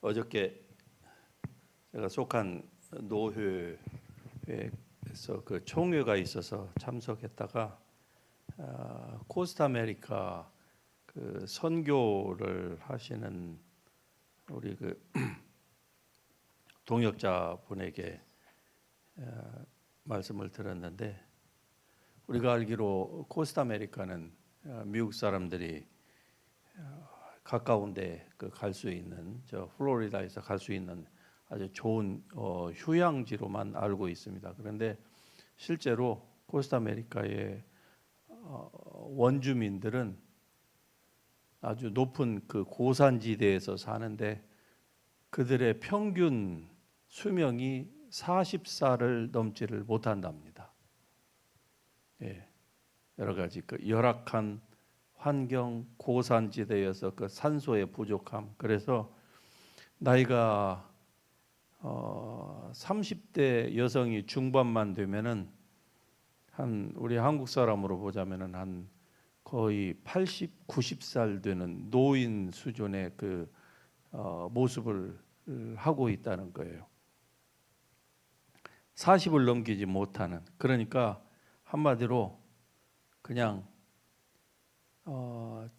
어저께 제가 속한 노회에서 그 총회가 있어서 참석했다가 코스타아메리카 그 선교를 하시는 우리 그 동역자분에게 말씀을 들었는데, 우리가 알기로 코스타아메리카는 미국 사람들이 가까운데 갈 수 있는, 저 플로리다에서 갈 수 있는 아주 좋은 휴양지로만 알고 있습니다. 그런데 실제로 코스타아메리카의 원주민들은 아주 높은 그 고산지대에서 사는데 그들의 평균 수명이 40살을 넘지를 못한답니다. 예, 여러 가지 그 열악한 환경, 고산지대여서 그 산소의 부족함, 그래서 나이가 30대 여성이 중반만 되면은 우리 한국 사람으로 보자면은 한 거의 80, 90살 되는 노인 수준의 그 모습을 하고 있다는 거예요. 40을 넘기지 못하는, 그러니까 한마디로 그냥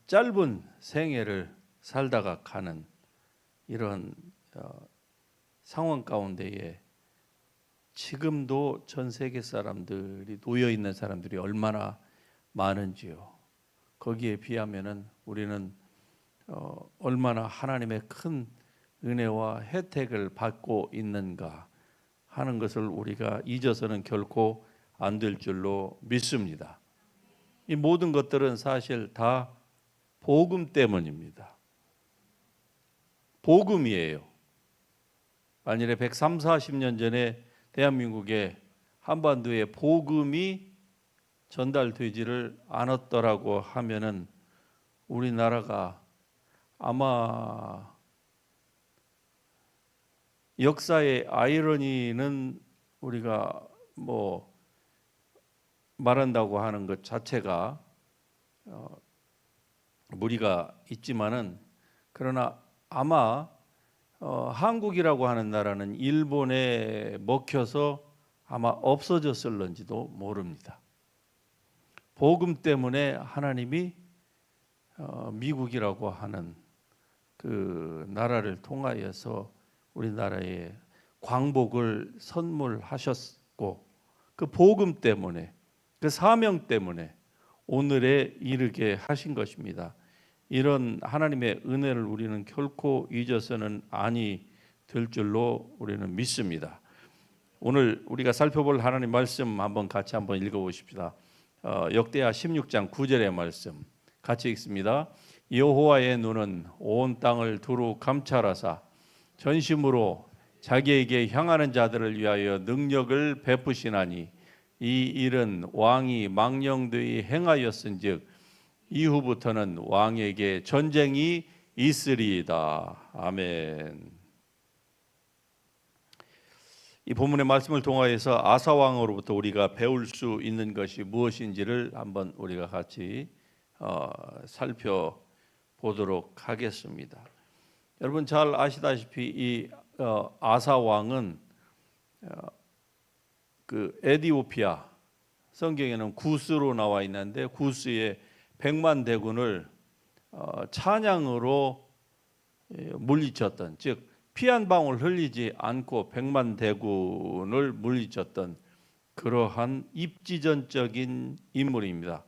짧은 생애를 살다가 가는 이런 상황 가운데에 지금도 전 세계 사람들이 놓여 있는 사람들이 얼마나 많은지요. 거기에 비하면은 우리는 얼마나 하나님의 큰 은혜와 혜택을 받고 있는가 하는 것을 우리가 잊어서는 결코 안 될 줄로 믿습니다. 이 모든 것들은 사실 다 복음 때문입니다. 복음이에요. 만일에 130, 40년 전에 대한민국의 한반도에 복음이 전달되지를 않았더라고 하면은 우리나라가 아마 역사의 아이러니는 우리가 말한다고 하는 것 자체가 무리가 있지만은, 그러나 아마 한국이라고 하는 나라는 일본에 먹혀서 아마 없어졌을런지도 모릅니다. 복음 때문에 하나님이 미국이라고 하는 그 나라를 통하여서 우리나라에 광복을 선물하셨고, 그 복음 때문에, 그 사명 때문에 오늘에 이르게 하신 것입니다. 이런 하나님의 은혜를 우리는 결코 잊어서는 아니 될 줄로 우리는 믿습니다. 오늘 우리가 살펴볼 하나님 말씀 같이 한번 읽어보십시다. 역대하 16장 9절의 말씀 같이 읽습니다. 여호와의 눈은 온 땅을 두루 감찰하사 전심으로 자기에게 향하는 자들을 위하여 능력을 베푸시나니 이 일은 왕이 망령되이 행하였은즉 이후부터는 왕에게 전쟁이 있으리이다. 아멘. 이 본문의 말씀을 통하여서 아사 왕으로부터 우리가 배울 수 있는 것이 무엇인지를 한번 우리가 같이 살펴보도록 하겠습니다. 여러분 잘 아시다시피 이 아사 왕은 그 에디오피아, 성경에는 구스로 나와 있는데 구스의 100만 대군을 찬양으로 물리쳤던, 즉 피 한 방울 흘리지 않고 100만 대군을 물리쳤던 그러한 입지전적인 인물입니다.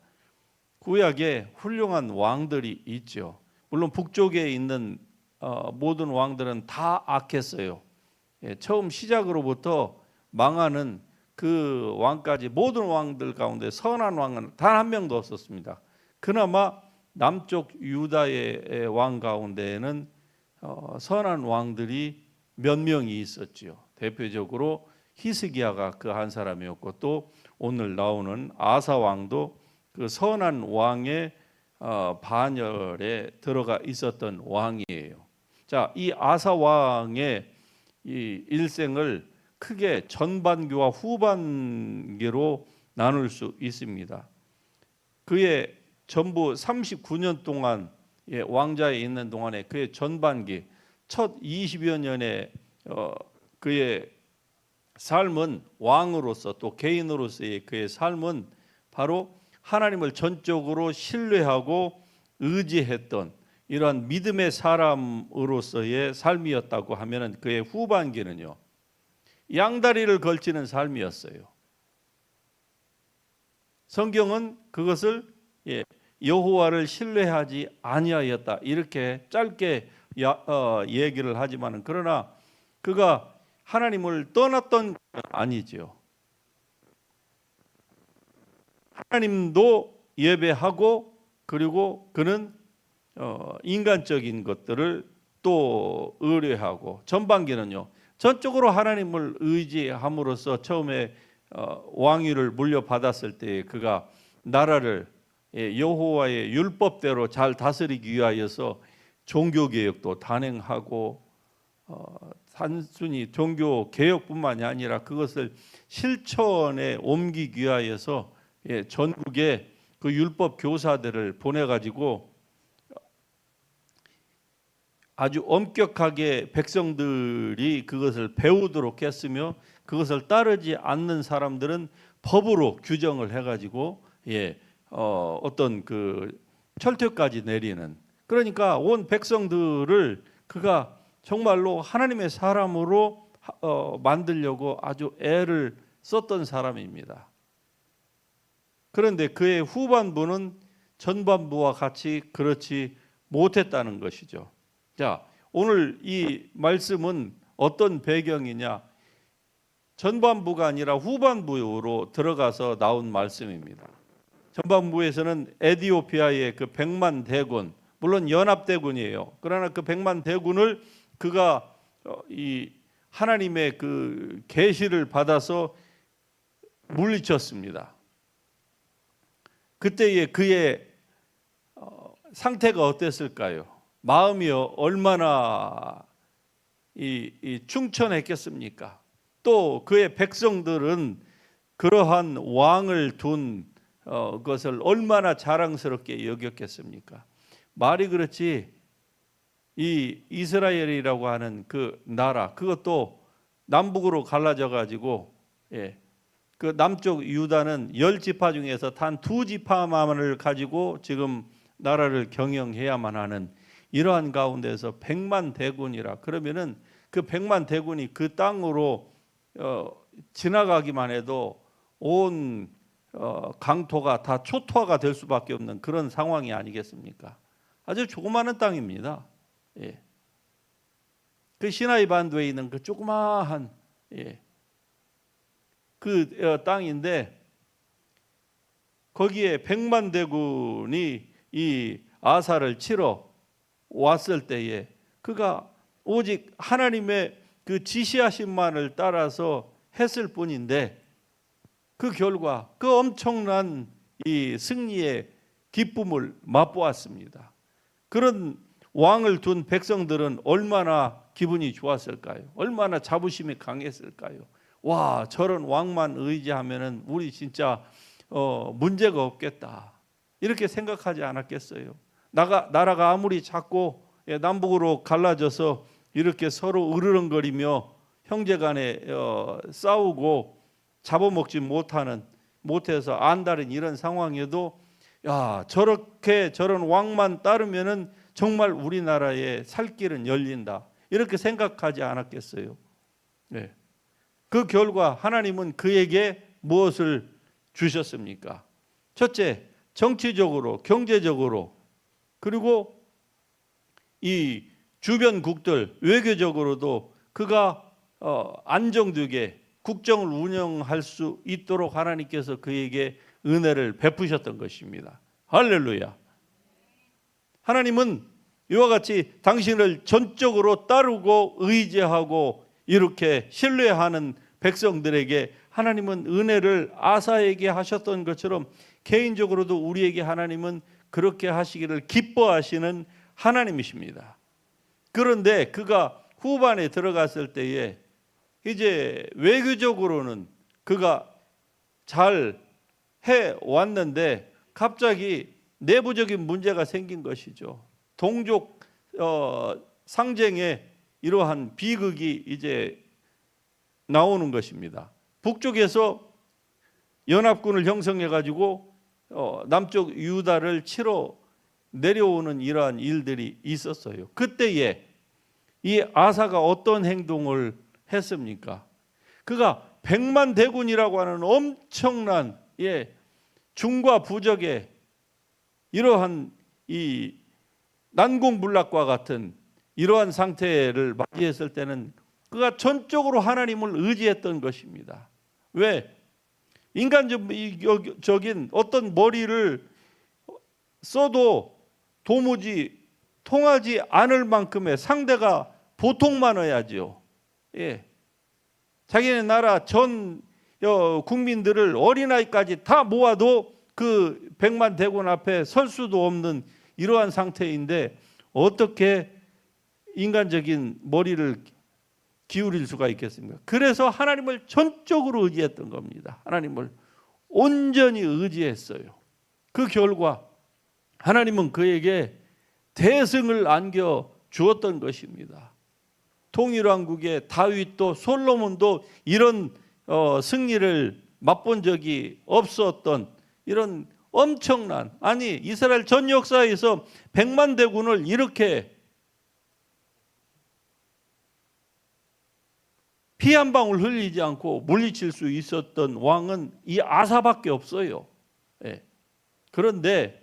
구약에 훌륭한 왕들이 있죠. 물론 북쪽에 있는 모든 왕들은 다 악했어요. 처음 시작으로부터 망하는 그 왕까지 모든 왕들 가운데 선한 왕은 단 한 명도 없었습니다. 그나마 남쪽 유다의 왕 가운데에는 선한 왕들이 몇 명이 있었지요. 대표적으로 히스기야가 그 한 사람이었고, 또 오늘 나오는 아사 왕도 그 선한 왕의 반열에 들어가 있었던 왕이에요. 자, 이 아사 왕의 이 일생을 크게 전반기와 후반기로 나눌 수 있습니다. 그의 전부 39년 동안 왕자에 있는 동안에 그의 전반기, 첫 20여 년의 그의 삶은 왕으로서 또 개인으로서의 그의 삶은 바로 하나님을 전적으로 신뢰하고 의지했던 이러한 믿음의 사람으로서의 삶이었다고 하면 그의 후반기는요, 양다리를 걸치는 삶이었어요. 성경은 그것을 여호와를 신뢰하지 아니하였다 이렇게 짧게 얘기를 하지만, 그러나 그가 하나님을 떠났던 건 아니죠. 하나님도 예배하고, 그리고 그는 인간적인 것들을 또 의뢰하고, 전반기는요 전적으로 하나님을 의지함으로써 처음에 왕위를 물려받았을 때 그가 나라를 여호와의 율법대로 잘 다스리기 위하여서 종교개혁도 단행하고, 단순히 종교개혁뿐만이 아니라 그것을 실천에 옮기기 위하여서 전국에 그 율법 교사들을 보내가지고 아주 엄격하게 백성들이 그것을 배우도록 했으며, 그것을 따르지 않는 사람들은 법으로 규정을 해가지고 어떤 그 철퇴까지 내리는, 그러니까 온 백성들을 그가 정말로 하나님의 사람으로 만들려고 아주 애를 썼던 사람입니다. 그런데 그의 후반부는 전반부와 같이 그렇지 못했다는 것이죠. 자, 오늘 이 말씀은 어떤 배경이냐? 전반부가 아니라 후반부로 들어가서 나온 말씀입니다. 전반부에서는 에디오피아의 그 100만 대군, 물론 연합대군이에요. 그러나 그 100만 대군을 그가 이 하나님의 그 계시를 받아서 물리쳤습니다. 그때의 그의 상태가 어땠을까요? 마음이 얼마나 충천했겠습니까? 또 그의 백성들은 그러한 왕을 둔 것을 얼마나 자랑스럽게 여겼겠습니까? 말이 그렇지, 이 이스라엘이라고 하는 그 나라, 그것도 남북으로 갈라져 가지고 그 남쪽 유다는 10지파 중에서 단 2지파만을 가지고 지금 나라를 경영해야만 하는 이러한 가운데서 100만 대군이라 그러면은 그 100만 대군이 그 땅으로 지나가기만 해도 온 강토가 다 초토화가 될 수밖에 없는 그런 상황이 아니겠습니까? 아주 조그마한 땅입니다. 그 시나이 반도에 있는 그 조그마한 그 땅인데, 거기에 100만 대군이 이 아사를 치러 왔을 때에 그가 오직 하나님의 그 지시하심만을 따라서 했을 뿐인데, 그 결과 그 엄청난 이 승리의 기쁨을 맛보았습니다. 그런 왕을 둔 백성들은 얼마나 기분이 좋았을까요? 얼마나 자부심이 강했을까요? 와, 저런 왕만 의지하면은 우리 진짜 문제가 없겠다, 이렇게 생각하지 않았겠어요? 나라가 아무리 작고 남북으로 갈라져서 이렇게 서로 으르렁거리며 형제간에 싸우고 잡아먹지 못해서 안달인 이런 상황에도, 야, 저렇게 저런 왕만 따르면은 정말 우리나라의 살 길은 열린다, 이렇게 생각하지 않았겠어요? 그 결과 하나님은 그에게 무엇을 주셨습니까? 첫째, 정치적으로, 경제적으로, 그리고 이 주변국들 외교적으로도 그가 안정되게 국정을 운영할 수 있도록 하나님께서 그에게 은혜를 베푸셨던 것입니다. 할렐루야. 하나님은 이와 같이 당신을 전적으로 따르고 의지하고 이렇게 신뢰하는 백성들에게 하나님은 은혜를 아사에게 하셨던 것처럼 개인적으로도 우리에게 하나님은 그렇게 하시기를 기뻐하시는 하나님이십니다. 그런데 그가 후반에 들어갔을 때에 이제 외교적으로는 그가 잘 해왔는데 갑자기 내부적인 문제가 생긴 것이죠. 동족 상쟁에 이러한 비극이 이제 나오는 것입니다. 북쪽에서 연합군을 형성해 가지고 남쪽 유다를 치러 내려오는 이러한 일들이 있었어요. 그때에 이 아사가 어떤 행동을 했습니까? 그가 100만 대군이라고 하는 엄청난 중과 부적의 이러한 이 난공불락과 같은 이러한 상태를 맞이했을 때는 그가 전적으로 하나님을 의지했던 것입니다. 왜? 인간적인 어떤 머리를 써도 도무지 통하지 않을 만큼의 상대가 보통 많아야죠. 자기네 나라 전 국민들을 어린아이까지 다 모아도 그 100만 대군 앞에 설 수도 없는 이러한 상태인데 어떻게 인간적인 머리를 기울일 수가 있겠습니까? 그래서 하나님을 전적으로 의지했던 겁니다. 하나님을 온전히 의지했어요. 그 결과 하나님은 그에게 대승을 안겨 주었던 것입니다. 통일왕국의 다윗도 솔로몬도 이런 승리를 맛본 적이 없었던 이런 엄청난, 아니 이스라엘 전 역사에서 100만 대군을 이렇게 피 한 방울 흘리지 않고 물리칠 수 있었던 왕은 이 아사밖에 없어요. 그런데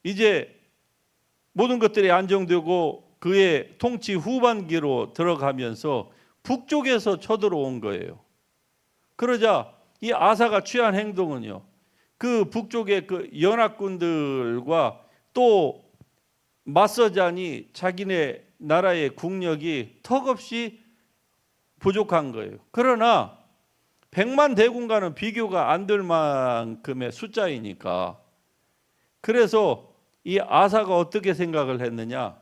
이제 모든 것들이 안정되고 그의 통치 후반기로 들어가면서 북쪽에서 쳐들어온 거예요. 그러자 이 아사가 취한 행동은요, 그 북쪽의 그 연합군들과 또 맞서자니 자기네 나라의 국력이 턱없이 부족한 거예요. 그러나 100만 대군과는 비교가 안 될 만큼의 숫자이니까, 그래서 이 아사가 어떻게 생각을 했느냐?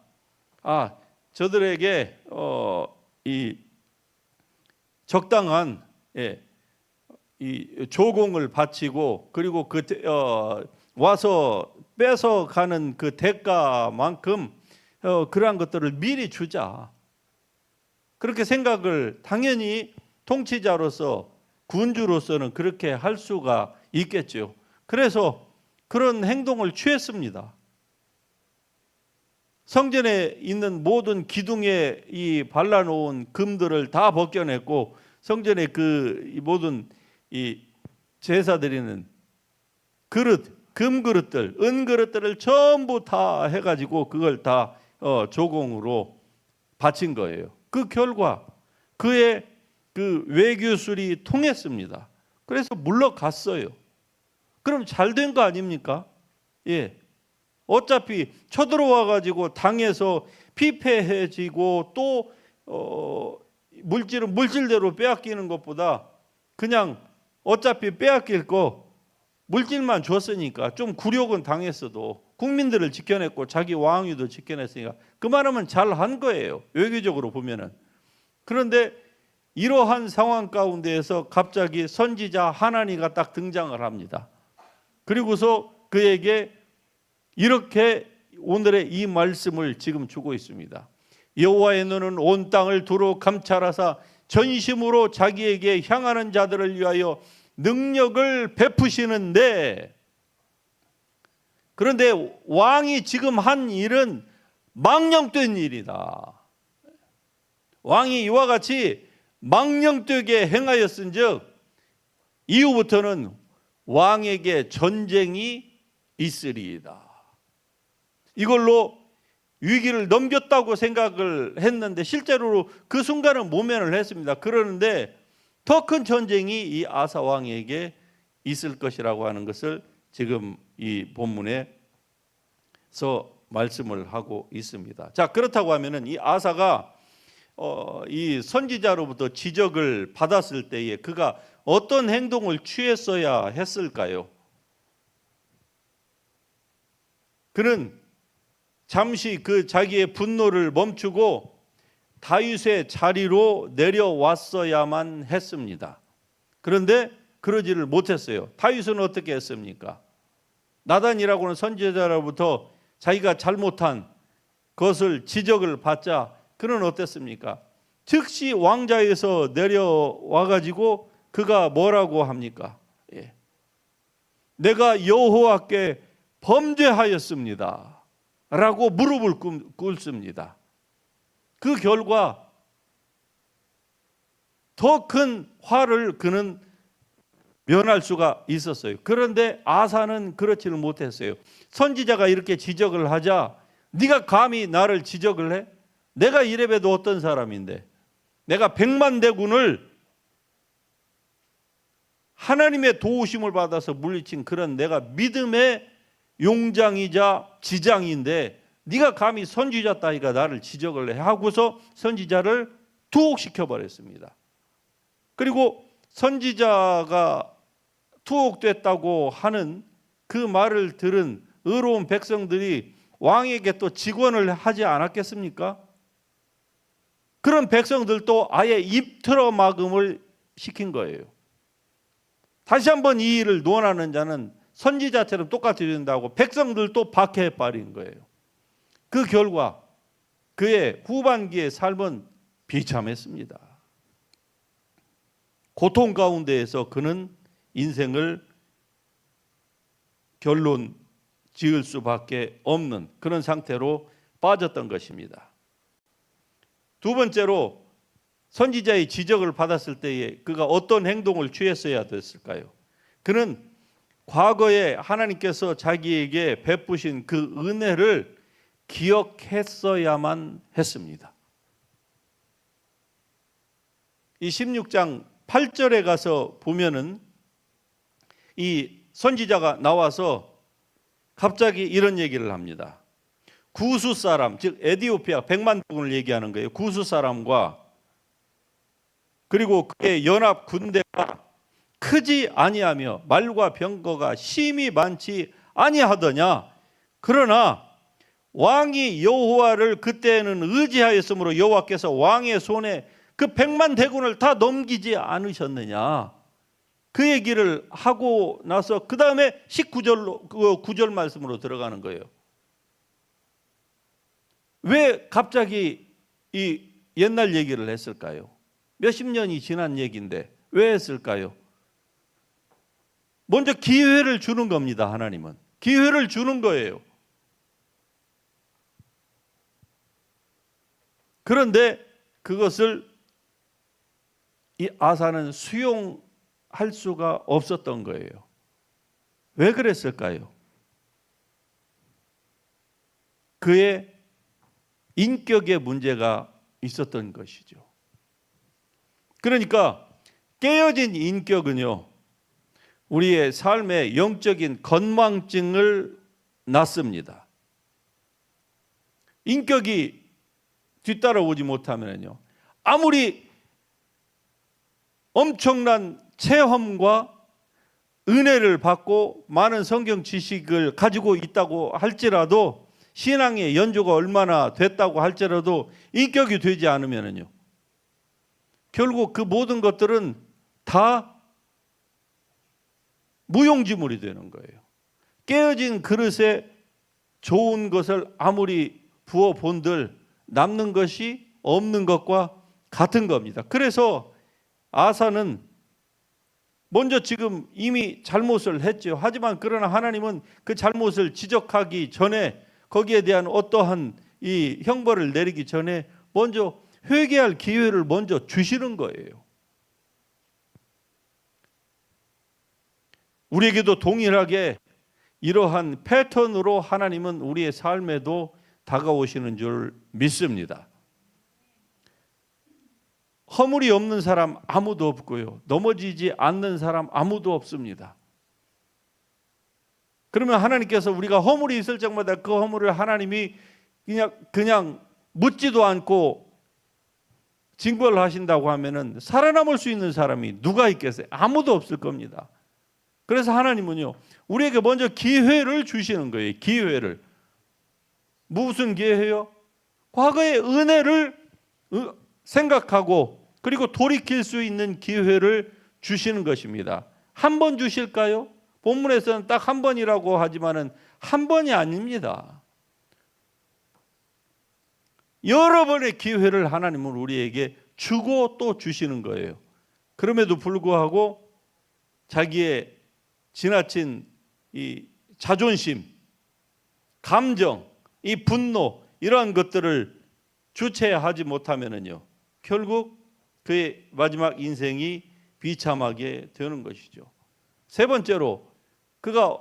저들에게 이 적당한 이 조공을 바치고 그리고 와서 뺏어가는 그 대가만큼 그러한 것들을 미리 주자. 그렇게 생각을 당연히 통치자로서 군주로서는 그렇게 할 수가 있겠죠. 그래서 그런 행동을 취했습니다. 성전에 있는 모든 기둥에 이 발라놓은 금들을 다 벗겨냈고 성전에 그 모든 이 제사 드리는 그릇, 금 그릇들, 은 그릇들을 전부 다 해가지고 그걸 다 조공으로 바친 거예요. 그 결과 그의 그 외교술이 통했습니다. 그래서 물러갔어요. 그럼 잘 된 거 아닙니까? 어차피 쳐들어와 가지고 당해서 피폐해지고 또 물질은 물질대로 빼앗기는 것보다 그냥 어차피 빼앗길 거 물질만 줬으니까 좀 굴욕은 당했어도 국민들을 지켜냈고 자기 왕위도 지켜냈으니까 그만하면 잘한 거예요. 외교적으로 보면은. 그런데 이러한 상황 가운데에서 갑자기 선지자 하나니가 딱 등장을 합니다. 그리고서 그에게 이렇게 오늘의 이 말씀을 지금 주고 있습니다. 여호와의 눈은 온 땅을 두루 감찰하사 전심으로 자기에게 향하는 자들을 위하여 능력을 베푸시는데, 그런데 왕이 지금 한 일은 망령된 일이다. 왕이 이와 같이 망령되게 행하였은즉 이후부터는 왕에게 전쟁이 있으리이다. 이걸로 위기를 넘겼다고 생각을 했는데 실제로 그 순간은 모면을 했습니다. 그러는데 더 큰 전쟁이 이 아사 왕에게 있을 것이라고 하는 것을 지금 이 본문에서 말씀을 하고 있습니다. 자, 그렇다고 하면은 이 아사가 이 선지자로부터 지적을 받았을 때에 그가 어떤 행동을 취했어야 했을까요? 그는 잠시 그 자기의 분노를 멈추고 다윗의 자리로 내려왔어야만 했습니다. 그런데 그러지를 못했어요. 다윗은 어떻게 했습니까? 나단이라고 하는 선지자로부터 자기가 잘못한 것을 지적을 받자 그는 어땠습니까? 즉시 왕자에서 내려와 가지고 그가 뭐라고 합니까? 예. 내가 여호와께 범죄하였습니다 라고 무릎을 꿇습니다. 그 결과 더 큰 화를 그는 면할 수가 있었어요. 그런데 아사는 그렇지는 못했어요. 선지자가 이렇게 지적을 하자 네가 감히 나를 지적을 해? 내가 이래봬도 어떤 사람인데, 내가 100만 대군을 하나님의 도우심을 받아서 물리친 그런 내가 믿음의 용장이자 지장인데 네가 감히 선지자 따위가 나를 지적을 해 하고서 선지자를 투옥시켜 버렸습니다. 그리고 선지자가 투옥됐다고 하는 그 말을 들은 의로운 백성들이 왕에게 또 직언을 하지 않았겠습니까? 그런 백성들도 아예 입 틀어막음을 시킨 거예요. 다시 한번 이 일을 논하는 자는 선지자처럼 똑같이 된다고 백성들도 박해해버린 거예요. 그 결과 그의 후반기의 삶은 비참했습니다. 고통 가운데에서 그는 인생을 결론 지을 수밖에 없는 그런 상태로 빠졌던 것입니다. 두 번째로 선지자의 지적을 받았을 때에 그가 어떤 행동을 취했어야 됐을까요? 그는 과거에 하나님께서 자기에게 베푸신 그 은혜를 기억했어야만 했습니다. 이 16장 8절에 가서 보면은 이 선지자가 나와서 갑자기 이런 얘기를 합니다. 구수 사람, 즉 에디오피아 100만 대군을 얘기하는 거예요. 구수 사람과 그리고 그의 연합 군대가 크지 아니하며 말과 병거가 심히 많지 아니하더냐. 그러나 왕이 여호와를 그때는 의지하였으므로 여호와께서 왕의 손에 그 100만 대군을 다 넘기지 않으셨느냐. 그 얘기를 하고 나서 그 다음에 19절로 9절 말씀으로 들어가는 거예요. 왜 갑자기 이 옛날 얘기를 했을까요? 몇십 년이 지난 얘기인데 왜 했을까요? 먼저 기회를 주는 겁니다. 하나님은 기회를 주는 거예요. 그런데 그것을 이 아사는 수용할 수가 없었던 거예요. 왜 그랬을까요? 그의 인격의 문제가 있었던 것이죠. 그러니까 깨어진 인격은요, 우리의 삶의 영적인 건망증을 낳습니다. 인격이 뒤따라오지 못하면요, 아무리 엄청난 체험과 은혜를 받고 많은 성경 지식을 가지고 있다고 할지라도, 신앙의 연조가 얼마나 됐다고 할지라도 인격이 되지 않으면요, 결국 그 모든 것들은 다 무용지물이 되는 거예요. 깨어진 그릇에 좋은 것을 아무리 부어 본들 남는 것이 없는 것과 같은 겁니다. 그래서 아사는 먼저 지금 이미 잘못을 했죠. 하지만 그러나 하나님은 그 잘못을 지적하기 전에, 거기에 대한 어떠한 이 형벌을 내리기 전에 먼저 회개할 기회를 먼저 주시는 거예요. 우리에게도 동일하게 이러한 패턴으로 하나님은 우리의 삶에도 다가오시는 줄 믿습니다. 허물이 없는 사람 아무도 없고요, 넘어지지 않는 사람 아무도 없습니다. 그러면 하나님께서 우리가 허물이 있을 적마다 그 허물을 하나님이 그냥 묻지도 않고 징벌을 하신다고 하면은 살아남을 수 있는 사람이 누가 있겠어요? 아무도 없을 겁니다. 그래서 하나님은요, 우리에게 먼저 기회를 주시는 거예요. 기회를. 무슨 기회요? 과거의 은혜를 생각하고 그리고 돌이킬 수 있는 기회를 주시는 것입니다. 한 번 주실까요? 본문에서는 딱 한 번이라고 하지만은 한 번이 아닙니다. 여러 번의 기회를 하나님은 우리에게 주고 또 주시는 거예요. 그럼에도 불구하고 자기의 지나친 이 자존심, 감정, 이 분노 이러한 것들을 주체하지 못하면은요, 결국 그의 마지막 인생이 비참하게 되는 것이죠. 세 번째로 그가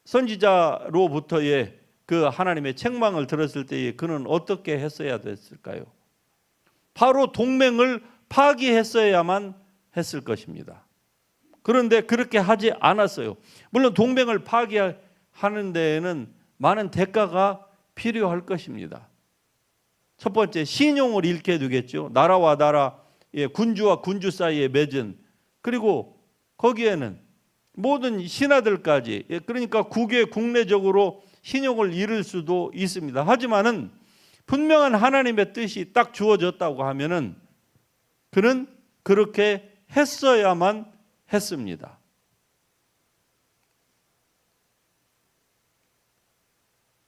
선지자로부터의 그 하나님의 책망을 들었을 때에 그는 어떻게 했어야 됐을까요? 바로 동맹을 파기했어야만 했을 것입니다. 그런데 그렇게 하지 않았어요. 물론 동맹을 파기하는 데에는 많은 대가가 필요할 것입니다. 첫 번째, 신용을 잃게 되겠죠. 나라와 나라, 군주와 군주 사이에 맺은, 그리고 거기에는 모든 신하들까지, 그러니까 국내적으로 신용을 잃을 수도 있습니다. 하지만은 분명한 하나님의 뜻이 딱 주어졌다고 하면은 그는 그렇게 했어야만 했습니다.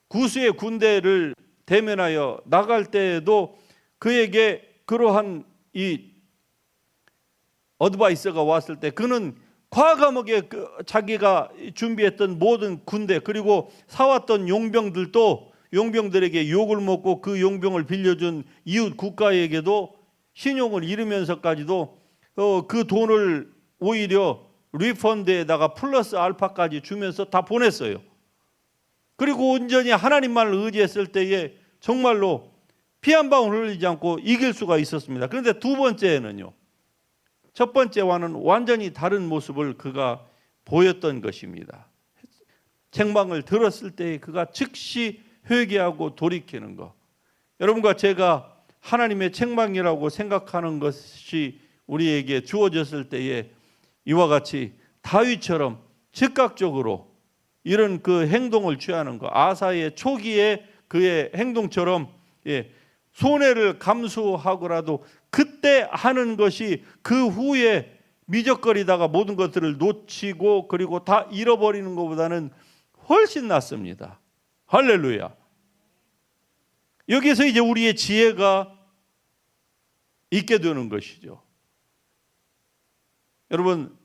구수의 군대를 대면하여 나갈 때에도 그에게 그러한 이 어드바이스가 왔을 때 그는 과감하게 자기가 준비했던 모든 군대 그리고 사왔던 용병들도 용병들에게 욕을 먹고 그 용병을 빌려준 이웃 국가에게도 신용을 잃으면서까지도 그 돈을 오히려 리펀드에다가 플러스 알파까지 주면서 다 보냈어요. 그리고 온전히 하나님만을 의지했을 때에 정말로 피 한 방울 흘리지 않고 이길 수가 있었습니다. 그런데 두 번째는요, 첫 번째와는 완전히 다른 모습을 그가 보였던 것입니다. 책망을 들었을 때 그가 즉시 회개하고 돌이키는 것. 여러분과 제가 하나님의 책망이라고 생각하는 것이 우리에게 주어졌을 때에 이와 같이 다윗처럼 즉각적으로 이런 그 행동을 취하는 것, 아사의 초기에 그의 행동처럼 손해를 감수하고라도 그때 하는 것이 그 후에 미적거리다가 모든 것들을 놓치고 그리고 다 잃어버리는 것보다는 훨씬 낫습니다. 할렐루야. 여기서 이제 우리의 지혜가 있게 되는 것이죠. 여러분,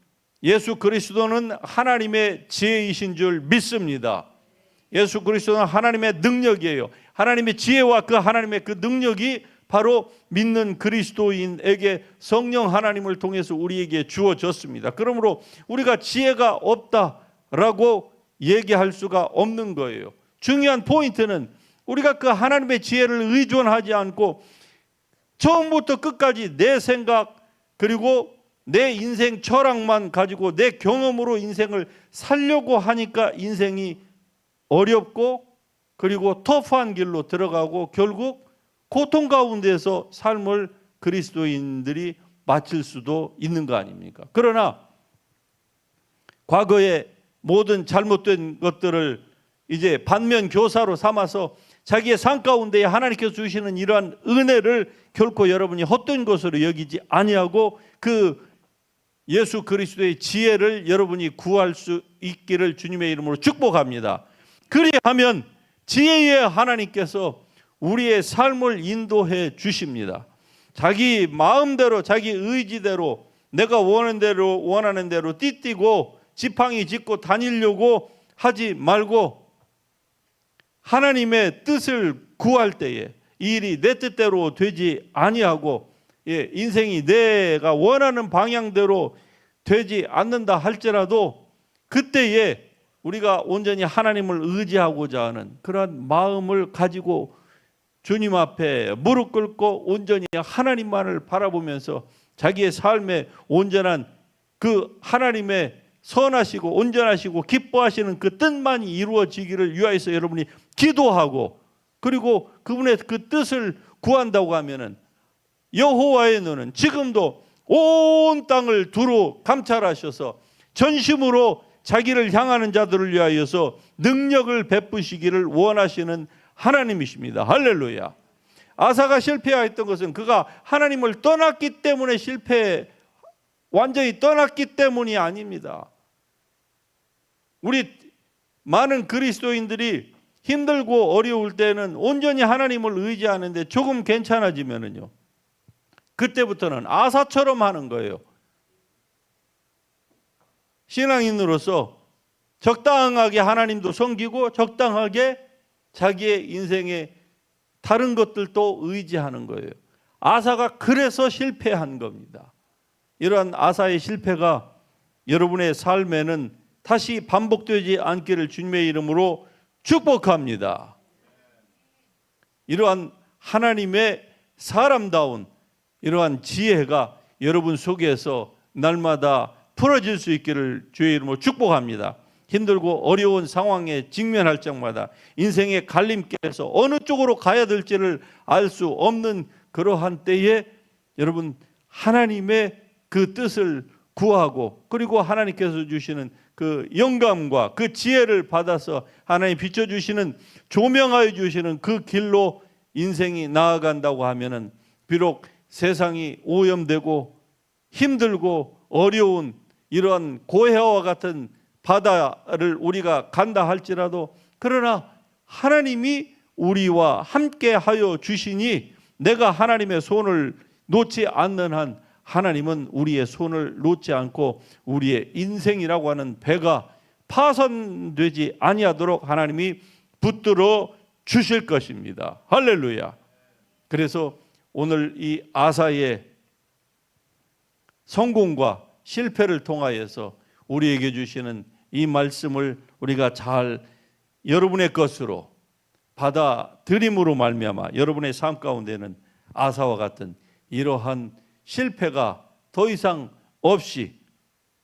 예수 그리스도는 하나님의 지혜이신 줄 믿습니다. 예수 그리스도는 하나님의 능력이에요. 하나님의 지혜와 그 하나님의 그 능력이 바로 믿는 그리스도인에게 성령 하나님을 통해서 우리에게 주어졌습니다. 그러므로 우리가 지혜가 없다라고 얘기할 수가 없는 거예요. 중요한 포인트는 우리가 그 하나님의 지혜를 의존하지 않고 처음부터 끝까지 내 생각 그리고 내 인생 철학만 가지고 내 경험으로 인생을 살려고 하니까 인생이 어렵고 그리고 터프한 길로 들어가고 결국 고통 가운데서 삶을 그리스도인들이 마칠 수도 있는 거 아닙니까? 그러나 과거의 모든 잘못된 것들을 이제 반면 교사로 삼아서 자기의 삶 가운데 하나님께서 주시는 이러한 은혜를 결코 여러분이 헛된 것으로 여기지 아니하고 그 예수 그리스도의 지혜를 여러분이 구할 수 있기를 주님의 이름으로 축복합니다. 그리하면 지혜의 하나님께서 우리의 삶을 인도해 주십니다. 자기 마음대로 자기 의지대로 내가 원하는 대로 띠띠고 지팡이 짚고 다니려고 하지 말고 하나님의 뜻을 구할 때에 이 일이 내 뜻대로 되지 아니하고 인생이 내가 원하는 방향대로 되지 않는다 할지라도 그때에 우리가 온전히 하나님을 의지하고자 하는 그런 마음을 가지고 주님 앞에 무릎 꿇고 온전히 하나님만을 바라보면서 자기의 삶에 온전한 그 하나님의 선하시고 온전하시고 기뻐하시는 그 뜻만이 이루어지기를 위하여서 여러분이 기도하고 그리고 그분의 그 뜻을 구한다고 하면은 여호와의 눈은 지금도 온 땅을 두루 감찰하셔서 전심으로 자기를 향하는 자들을 위하여서 능력을 베푸시기를 원하시는 하나님이십니다. 할렐루야. 아사가 실패했던 것은 그가 하나님을 떠났기 때문에 완전히 떠났기 때문이 아닙니다. 우리 많은 그리스도인들이 힘들고 어려울 때는 온전히 하나님을 의지하는데 조금 괜찮아지면은요, 그때부터는 아사처럼 하는 거예요. 신앙인으로서 적당하게 하나님도 섬기고 적당하게 자기의 인생에 다른 것들도 의지하는 거예요. 아사가 그래서 실패한 겁니다. 이러한 아사의 실패가 여러분의 삶에는 다시 반복되지 않기를 주님의 이름으로 축복합니다. 이러한 하나님의 사람다운 이러한 지혜가 여러분 속에서 날마다 풀어질 수 있기를 주의 이름으로 축복합니다. 힘들고 어려운 상황에 직면할 적마다 인생의 갈림길에서 어느 쪽으로 가야 될지를 알 수 없는 그러한 때에 여러분 하나님의 그 뜻을 구하고, 그리고 하나님께서 주시는 그 영감과 그 지혜를 받아서 하나님 비춰주시는, 조명하여 주시는 그 길로 인생이 나아간다고 하면은, 비록 세상이 오염되고 힘들고 어려운 이러한 고해와 같은 바다를 우리가 간다 할지라도, 그러나 하나님이 우리와 함께 하여 주시니 내가 하나님의 손을 놓지 않는 한 하나님은 우리의 손을 놓지 않고 우리의 인생이라고 하는 배가 파손되지 아니하도록 하나님이 붙들어 주실 것입니다. 할렐루야. 그래서 오늘 이 아사의 성공과 실패를 통하여서 우리에게 주시는 이 말씀을 우리가 잘 여러분의 것으로 받아들임으로 말미암아 여러분의 삶 가운데는 아사와 같은 이러한 실패가 더 이상 없이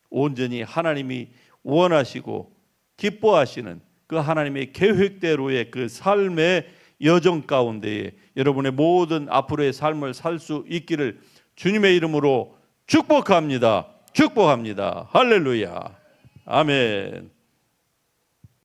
온전히 하나님이 원하시고 기뻐하시는 그 하나님의 계획대로의 그 삶의 여정 가운데에 여러분의 모든 앞으로의 삶을 살 수 있기를 주님의 이름으로 축복합니다. 축복합니다. 할렐루야. 아멘.